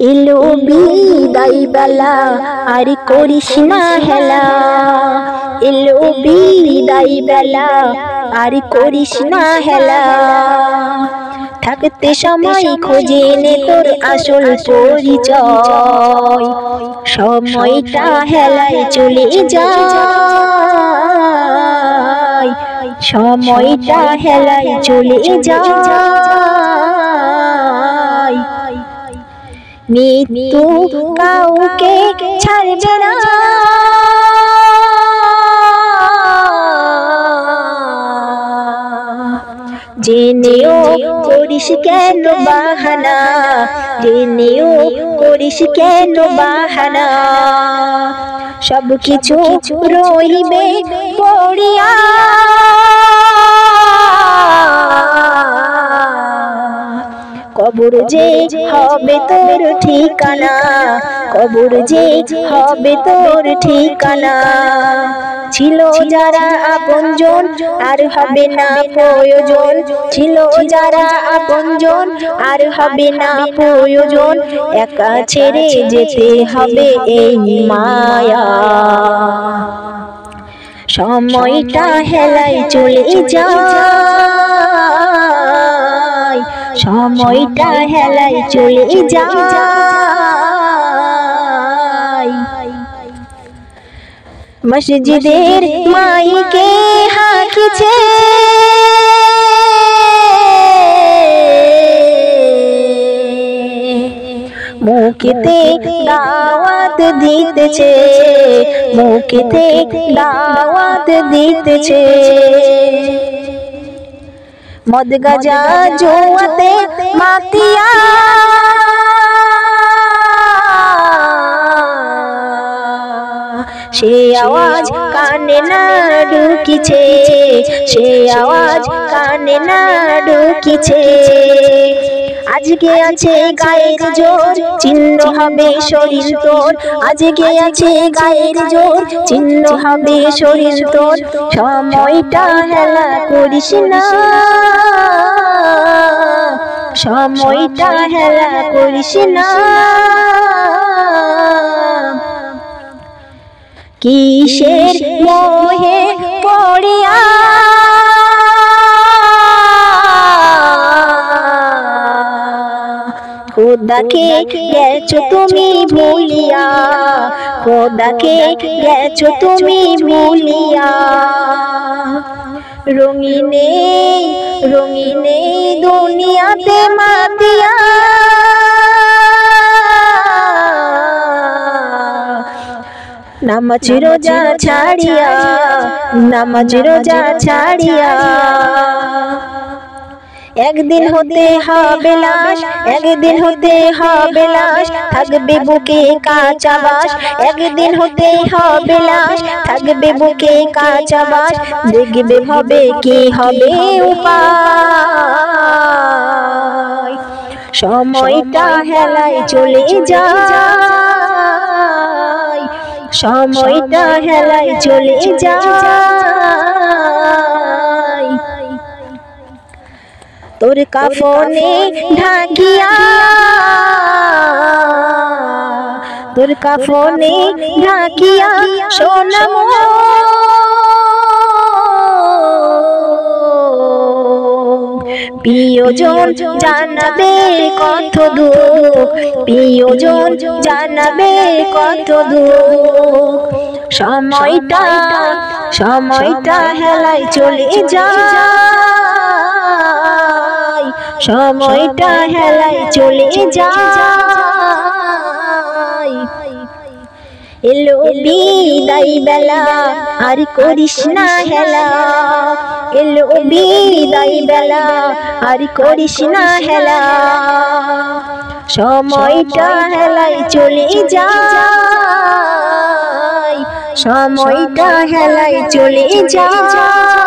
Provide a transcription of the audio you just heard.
এলো বিদায় বেলা আর করিস না হেলা, এলো বিদায় বেলা আর করিস না হেলা। থাকতে সময় খুঁজে নে তোর আসল পরিচয়, সময়টা হেলায় চলে যায়, সময়টা হেলায় চলে যায়। মৃত্যু কাউকে ছাড়বে না, জেনেও করিস কেন বাহানা, জেনেও করিস কেন বাহানা। সব কিছু রইবে পড়িয়া, কবর যে হবে তোর ঠিকানা, কবর যে হবে তোর ঠিকানা। ছিল যারা আপনজন আর হবে না প্রয়োজন, ছিল যারা আপনজন আর হবে না প্রয়োজন। একা ছেড়ে যেতে হবে এই মায়া, সময়টা হেলায় চলে যায়, সময়টা হেলায় চলে যায়। মসজিদের মাইকে হাঁকিছে, মুখেতে দাওয়াত দিতেছে, মুখেতে দাওয়াত দিতেছে। মদ গাঁজা জুয়াতে মাতিয়া, সে আওয়াজ কানে না ঢুকিছে, সে আওয়াজ কানে না ঢুকিছে। আজকে আছে গায়ের জোর, চিহ্ন হবে শরীর তোর, আজকে আছে গায়ের জোর, চিহ্ন হবে শরীর তোর। সময়টা হেলা করিস না, সময়টা হেলা করিস না। কিসের মোহে পড়িয়া খোদাকে গেছো তুমি ভুলিয়া, খোদাকে গেছো তুমি ভুলিয়া। রঙিনে রঙিনে দুনিয়াতে মাতিয়া, নামাজ রোজা ছাড়িয়া, নামাজ রোজা ছাড়িয়া। একদিন হতে হবে লাশ, একদিন হতে হবে লাশ, থাকবে বুকে কাঁচা বাস, একদিন হতে হবে লাশ, থাকবে বুকে কাঁচা বাস। দেখবে হবে কি হবে উপায়, সময়টা হেলায় চলে যায়, সময়টা হেলায় চলে যায়। তোর কাফনে ঢাকিয়া, তোর কাফনে ঢাকিয়া সোনা মন, প্রিয়জন জানাবে কত দুঃখ, প্রিয়জন জানাবে কত দুঃখ। সময়টা সময়টা হেলায় চলে যায়, সময়টা হেলায় চলে যায়। এলো বিদায় বেলা আর করিস না হেলা, এলো বিদায় বেলা আর করিস না হেলা। সময়টা হেলায় চলে যায়, সময়টা হেলায় চলে যায়।